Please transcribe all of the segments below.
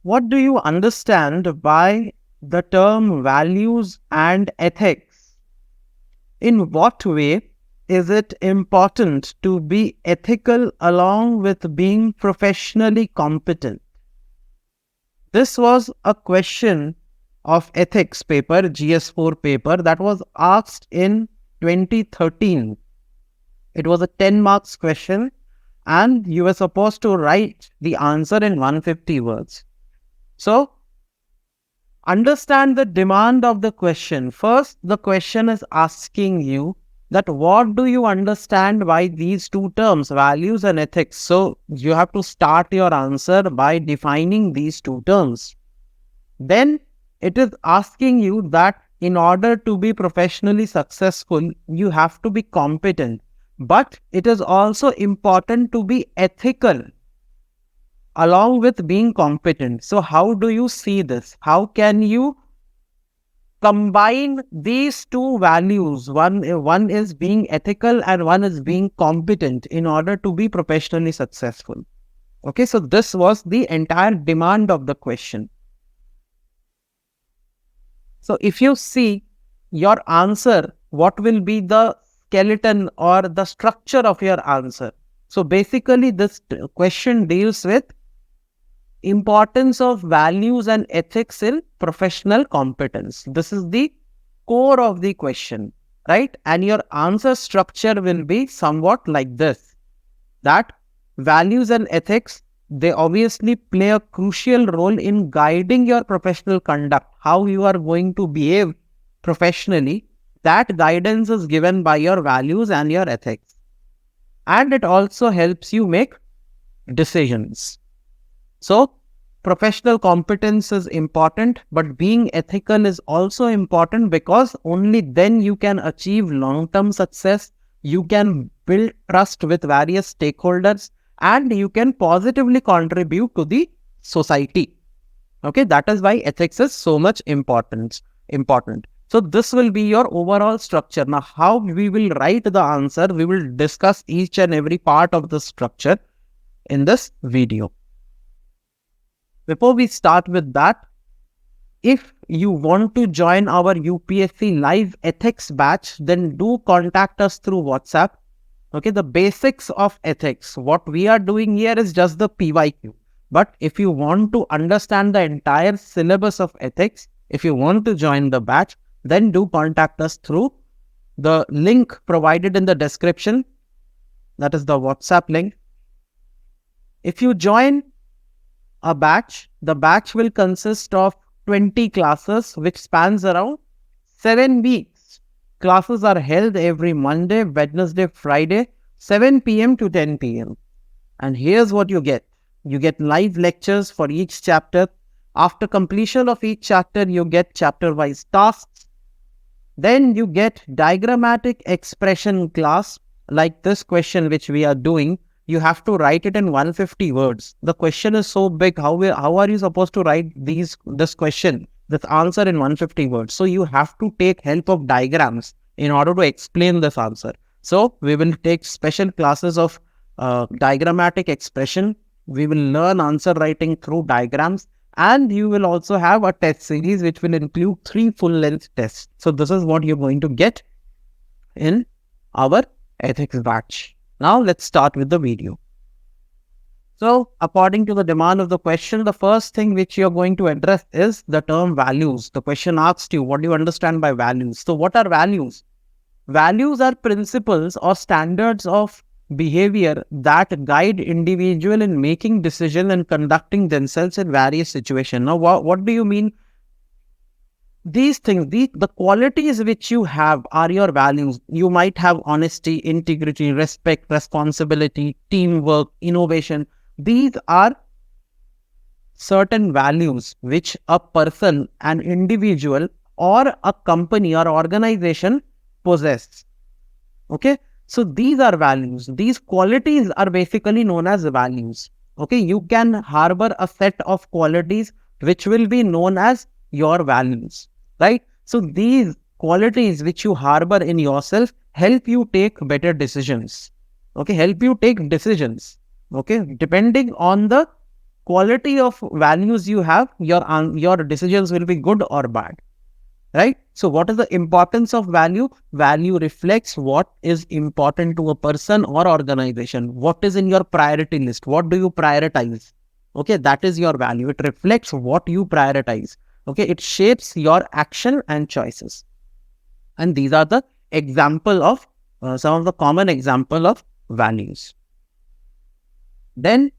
What do you understand by the term values and ethics? In what way is it important to be ethical along with being professionally competent? This was a question of ethics paper, GS4 paper, that was asked in 2013. It was a 10 marks question and you were supposed to write the answer in 150 words. So, understand the demand of the question. First, the question is asking you that what do you understand by these two terms, values and ethics? So, you have to start your answer by defining these two terms. Then, it is asking you that in order to be professionally successful, you have to be competent. But it is also important to be ethical along with being competent. So how do you see this? How can you combine these two values? One is being ethical and one is being competent in order to be professionally successful. Okay, so this was the entire demand of the question. So if you see your answer, what will be the skeleton or the structure of your answer? So basically this question deals with importance of values and ethics in professional competence. This is the core of the question, right? And your answer structure will be somewhat like this, that values and ethics, they obviously play a crucial role in guiding your professional conduct, how you are going to behave professionally. That guidance is given by your values and your ethics. And it also helps you make decisions. So, professional competence is important, but being ethical is also important because only then you can achieve long-term success, you can build trust with various stakeholders, and you can positively contribute to the society. Okay, that is why ethics is so much important. So this will be your overall structure. Now, how we will write the answer, we will discuss each and every part of the structure in this video. Before we start with that, if you want to join our UPSC live ethics batch, then do contact us through WhatsApp. Okay, the basics of ethics. What we are doing here is just the PYQ. But if you want to understand the entire syllabus of ethics, if you want to join the batch, then do contact us through the link provided in the description. That is the WhatsApp link. If you join a batch, the batch will consist of 20 classes which spans around 7 weeks. Classes are held every Monday, Wednesday, Friday, 7 p.m. to 10 p.m. And here's what you get. You get live lectures for each chapter. After completion of each chapter, you get chapter-wise tasks. Then you get diagrammatic expression class, like this question which we are doing. You have to write it in 150 words. The question is so big. How are you supposed to write this question, this answer in 150 words? So you have to take help of diagrams in order to explain this answer. So we will take special classes of diagrammatic expression. We will learn answer writing through diagrams. And you will also have a test series which will include 3 full-length tests. So this is what you're going to get in our ethics batch. Now let's start with the video. So according to the demand of the question, the first thing which you're going to address is the term values. The question asked you, what do you understand by values? So what are values? Values are principles or standards of behavior that guide individual in making decisions and conducting themselves in various situations. Now, what do you mean? These things, the qualities which you have are your values. You might have honesty, integrity, respect, responsibility, teamwork, innovation. These are certain values which a person, an individual, or a company or organization possess. Okay, so these are values. These qualities are basically known as values. Okay, you can harbor a set of qualities which will be known as your values, right? So these qualities which you harbor in yourself help you take better decisions. Okay, help you take decisions. Okay, depending on the quality of values you have, your decisions will be good or bad. Right? So what is the importance of value? Value reflects what is important to a person or organization. What is in your priority list? What do you prioritize? Okay, that is your value. It reflects what you prioritize. Okay, it shapes your action and choices. And these are the example of some of the common example of values. Then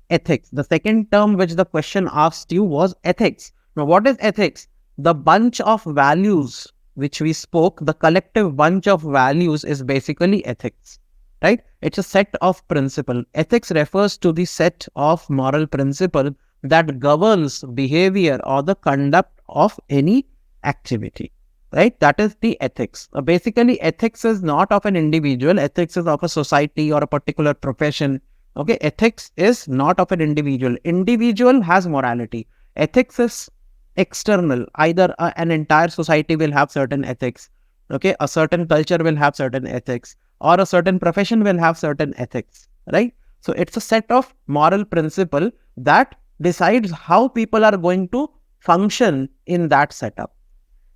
ethics. The second term which the question asked you was ethics. Now, what is ethics? The bunch of values which we spoke, the collective bunch of values is basically ethics, right? It's a set of principles. Ethics refers to the set of moral principles that governs behavior or the conduct of any activity, right? That is the ethics. Basically, ethics is not of an individual. Ethics is of a society or a particular profession. Okay, ethics is not of an individual. Individual has morality. Ethics is external. Either an entire society will have certain ethics. Okay, a certain culture will have certain ethics, or a certain profession will have certain ethics, right? So it's a set of moral principle that decides how people are going to function in that setup.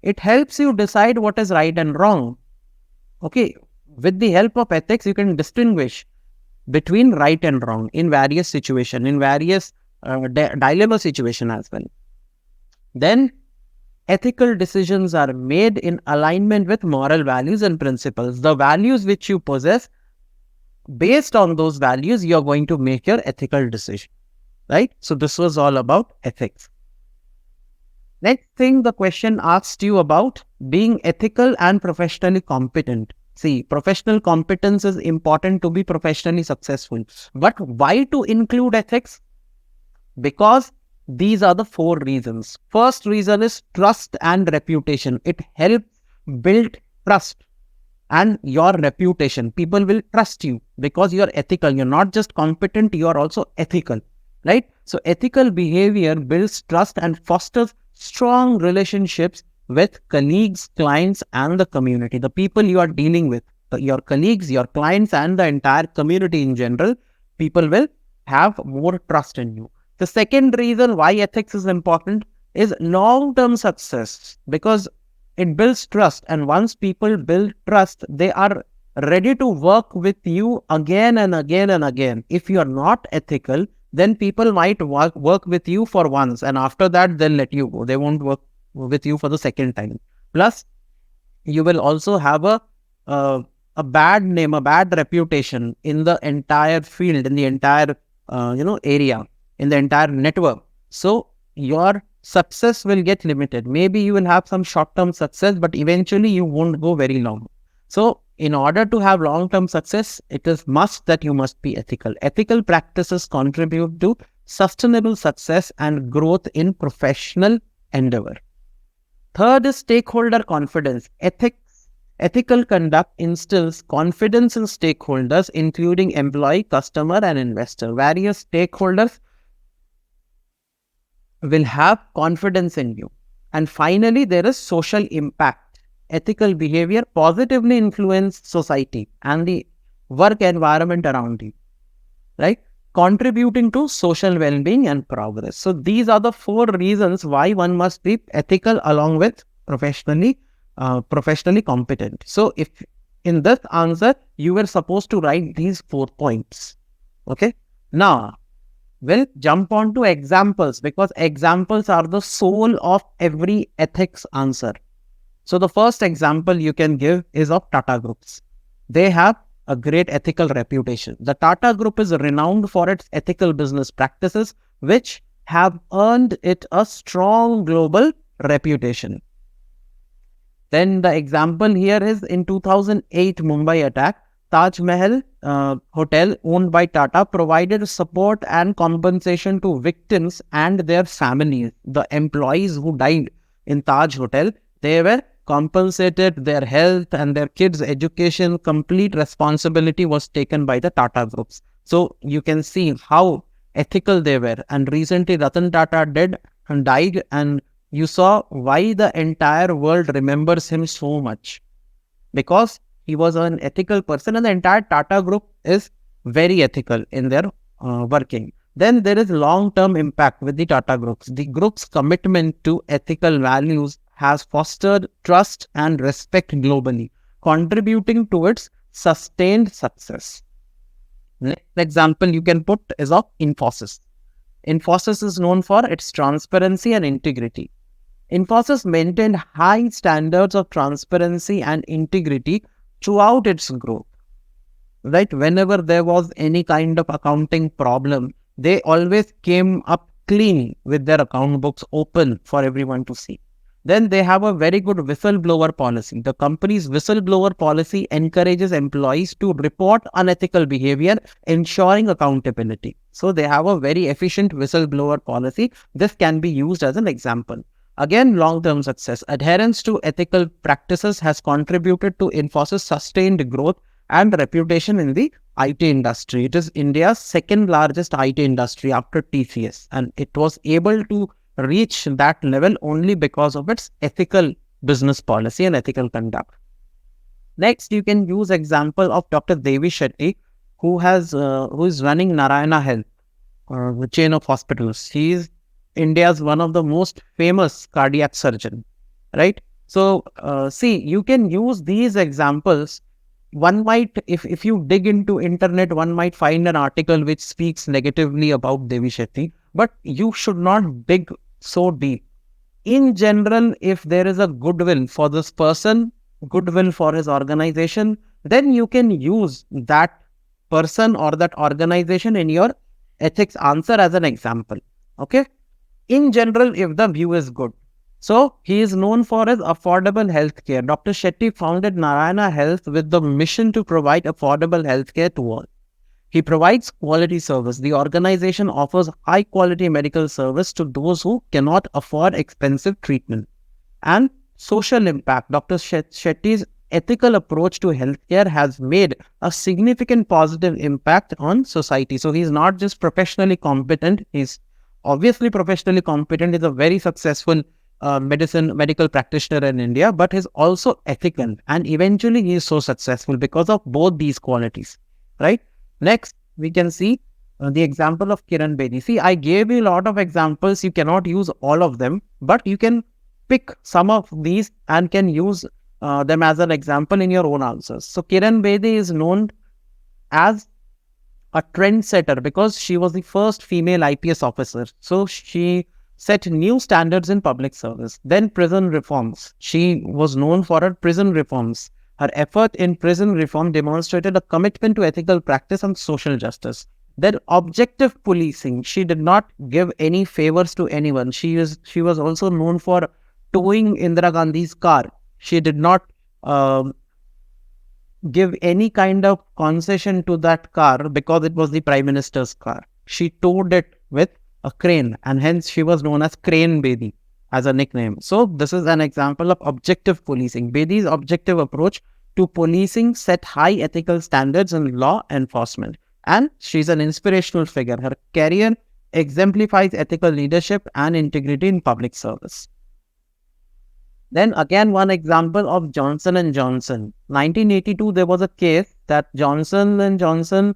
It helps you decide what is right and wrong. Okay, with the help of ethics, you can distinguish between right and wrong in various situations, in various dilemma situation as well. Then ethical decisions are made in alignment with moral values and principles. The values which you possess, based on those values, you are going to make your ethical decision, right? So this was all about ethics. Next thing, the question asked you about being ethical and professionally competent. See, professional competence is important to be professionally successful. But why to include ethics? Because these are the 4 reasons. First reason is trust and reputation. It helps build trust and your reputation. People will trust you because you are ethical. You're not just competent, you are also ethical, right? So ethical behavior builds trust and fosters strong relationships with colleagues, clients, and the community. The people you are dealing with, your colleagues, your clients, and the entire community in general, people will have more trust in you. The second reason why ethics is important is long-term success, because it builds trust. And once people build trust, they are ready to work with you again and again and again. If you are not ethical, then people might work with you for once, and after that, they'll let you go. They won't work with you for the second time. Plus, you will also have a bad name, a bad reputation in the entire field, in the entire area, in the entire network. So your success will get limited. Maybe you will have some short-term success, but eventually you won't go very long. So in order to have long-term success, it is must that you must be ethical. Ethical practices contribute to sustainable success and growth in professional endeavor. Third is stakeholder confidence. Ethical conduct instills confidence in stakeholders, including employee, customer, and investor. Various stakeholders will have confidence in you. And finally, there is social impact. Ethical behavior positively influences society and the work environment around you, right? Contributing to social well-being and progress. So these are the 4 reasons why one must be ethical along with professionally competent. So if in this answer, you were supposed to write these 4 points. Okay. Now, we'll jump on to examples, because examples are the soul of every ethics answer. So the first example you can give is of Tata Groups. They have a great ethical reputation. The Tata Group is renowned for its ethical business practices, which have earned it a strong global reputation. Then the example here is in 2008 Mumbai attack, Taj Mahal Hotel owned by Tata provided support and compensation to victims and their families. The employees who died in Taj Hotel, they were compensated, their health and their kids' education. Complete responsibility was taken by the Tata Groups. So you can see how ethical they were. And recently Ratan Tata died, and you saw why the entire world remembers him so much. Because he was an ethical person, and the entire Tata Group is very ethical in their working. Then there is long-term impact with the Tata Groups. The group's commitment to ethical values has fostered trust and respect globally, contributing to its sustained success. Next example you can put is of Infosys. Infosys is known for its transparency and integrity. Infosys maintained high standards of transparency and integrity throughout its growth. Right? Whenever there was any kind of accounting problem, they always came up clean with their account books open for everyone to see. Then they have a very good whistleblower policy. The company's whistleblower policy encourages employees to report unethical behavior, ensuring accountability. So they have a very efficient whistleblower policy. This can be used as an example. Again, long-term success. Adherence to ethical practices has contributed to Infosys' sustained growth and reputation in the IT industry. It is India's second largest IT industry after TCS, and it was able to reach that level only because of its ethical business policy and ethical conduct. Next, you can use example of Dr. Devi Shetty, who is running Narayana Health, the chain of hospitals. He is India's one of the most famous cardiac surgeon, right? So, see, you can use these examples. One might, if you dig into internet, one might find an article which speaks negatively about Devi Shetty, but you should not dig so deep. In general, if there is a goodwill for this person, goodwill for his organization, then you can use that person or that organization in your ethics answer as an example. Okay. In general, if the view is good. So, he is known for his affordable healthcare. Dr. Shetty founded Narayana Health with the mission to provide affordable healthcare to all. He provides quality service. The organization offers high quality medical service to those who cannot afford expensive treatment. And social impact. Dr. Shetty's ethical approach to healthcare has made a significant positive impact on society. So, he's not just professionally competent, he's obviously professionally competent, is a very successful medical practitioner in India, but he's also ethical, and eventually he is so successful because of both these qualities, right? Next, we can see the example of Kiran Bedi. See, I gave you a lot of examples. You cannot use all of them, but you can pick some of these and can use them as an example in your own answers. So, Kiran Bedi is known as a trendsetter because she was the first female IPS officer. So, she set new standards in public service. Then prison reforms. She was known for her prison reforms. Her effort in prison reform demonstrated a commitment to ethical practice and social justice. Then objective policing. She did not give any favors to anyone. She was also known for towing Indira Gandhi's car. She did not give any kind of concession to that car because it was the Prime Minister's car. She towed it with a crane, and hence she was known as Crane Bedi as a nickname. So this is an example of objective policing. Bedi's objective approach to policing set high ethical standards in law enforcement, and she's an inspirational figure. Her career exemplifies ethical leadership and integrity in public service. Then again, one example of Johnson and Johnson. 1982, there was a case that Johnson and Johnson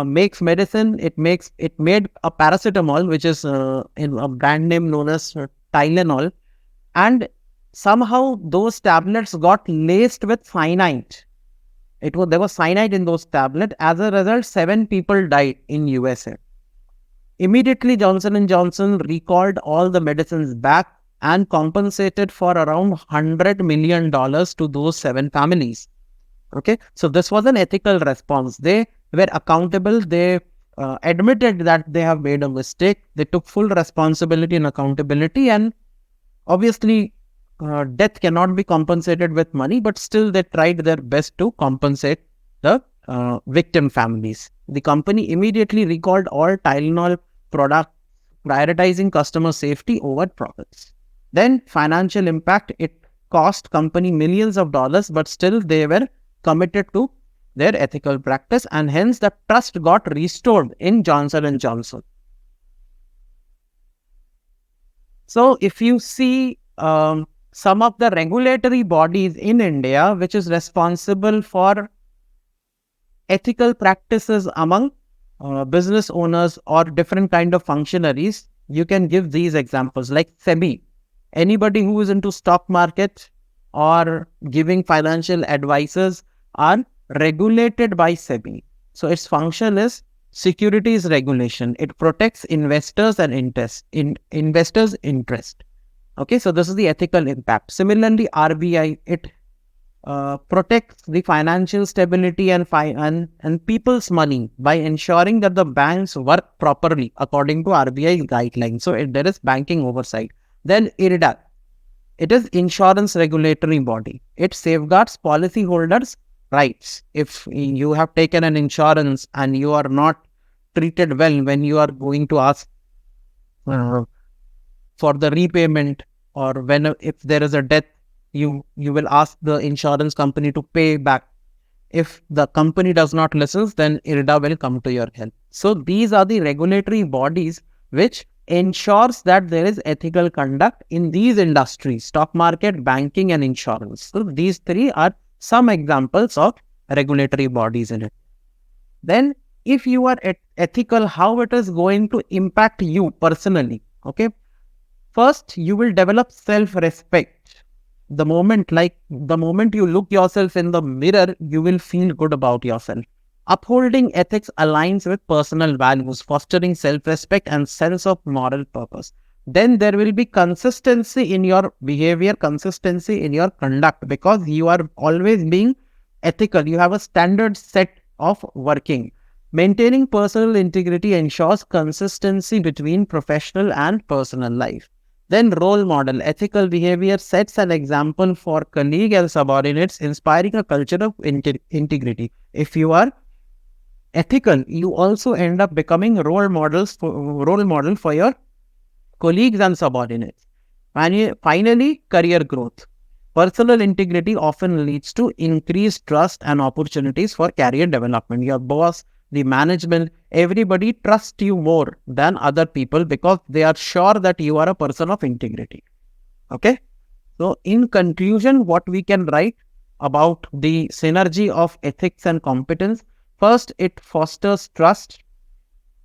makes medicine. It made a paracetamol, which is in a brand name known as Tylenol, and somehow those tablets got laced with cyanide. There was cyanide in those tablets. As a result, 7 people died in USA. Immediately, Johnson and Johnson recalled all the medicines back and compensated for around $100 million to those 7 families. Okay, so this was an ethical response. They were accountable. They admitted that they have made a mistake. They took full responsibility and accountability, and obviously death cannot be compensated with money, but still they tried their best to compensate the victim families. The company immediately recalled all Tylenol products, prioritizing customer safety over profits. Then financial impact, it cost company millions of dollars, but still they were committed to their ethical practice, and hence the trust got restored in Johnson & Johnson. So if you see some of the regulatory bodies in India which is responsible for ethical practices among business owners or different kind of functionaries, you can give these examples like SEBI. Anybody who is into stock market or giving financial advices are regulated by SEBI. So its function is securities regulation. It protects investors and investors' interest. Okay, so this is the ethical impact. Similarly, RBI, it protects the financial stability and people's money by ensuring that the banks work properly according to RBI guidelines. So there is banking oversight. Then IRDA, it is insurance regulatory body. It safeguards policyholders' rights. If you have taken an insurance and you are not treated well when you are going to ask uh, for the repayment, or when if there is a death, you will ask the insurance company to pay back. If the company does not listen, then IRDA will come to your help. So these are the regulatory bodies which ensures that there is ethical conduct in these industries: stock market, banking, and insurance. So these three are some examples of regulatory bodies in it. Then if you are ethical, how it is going to impact you personally? Okay, first, you will develop self-respect. The moment you look yourself in the mirror, you will feel good about yourself. Upholding ethics aligns with personal values, fostering self-respect and sense of moral purpose. Then there will be consistency in your behavior, consistency in your conduct, because you are always being ethical. You have a standard set of working. Maintaining personal integrity ensures consistency between professional and personal life. Then role model. Ethical behavior sets an example for colleagues and subordinates, inspiring a culture of integrity. If you are ethical, you also end up becoming role model for your colleagues and subordinates. Finally, career growth. Personal integrity often leads to increased trust and opportunities for career development. Your boss, the management, everybody trusts you more than other people because they are sure that you are a person of integrity. Okay. So in conclusion, what we can write about the synergy of ethics and competence: first, it fosters trust.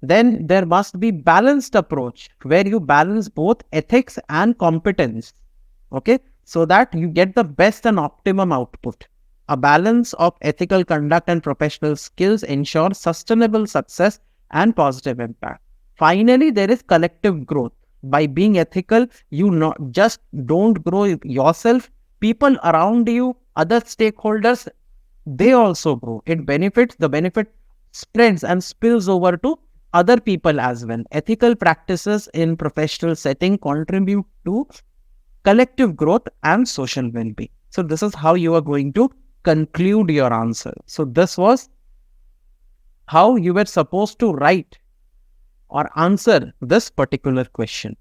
Then there must be balanced approach where you balance both ethics and competence. Okay, so that you get the best and optimum output. A balance of ethical conduct and professional skills ensures sustainable success and positive impact. Finally, there is collective growth. By being ethical, you not just don't grow yourself, people around you, other stakeholders, they also grow. The benefit spreads and spills over to other people as well. Ethical practices in professional setting contribute to collective growth and social well-being. So this is how you are going to conclude your answer. So this was how you were supposed to write or answer this particular question.